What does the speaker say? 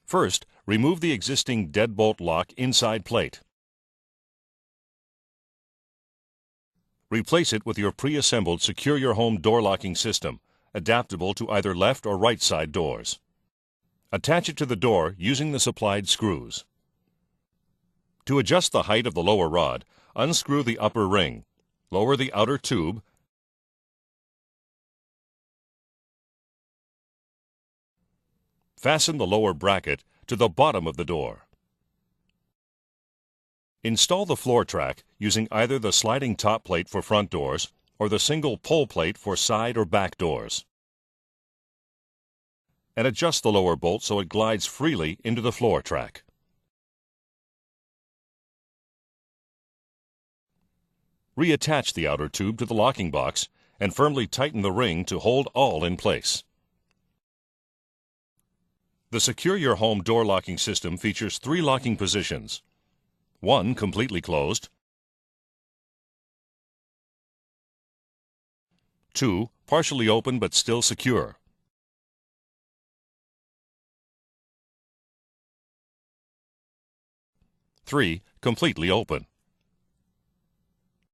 First, remove the existing deadbolt lock inside plate. Replace it with your pre-assembled Secure Your Home door locking system, adaptable to either left or right side doors. Attach it to the door using the supplied screws. To adjust the height of the lower rod, unscrew the upper ring, lower the outer tube, fasten the lower bracket to the bottom of the door. Install the floor track using either the sliding top plate for front doors or the single pull plate for side or back doors. And adjust the lower bolt so it glides freely into the floor track. Reattach the outer tube to the locking box and firmly tighten the ring to hold all in place. The Secure Your Home door locking system features 3 locking positions. 1 completely closed, 2 partially open but still secure, 3 completely open.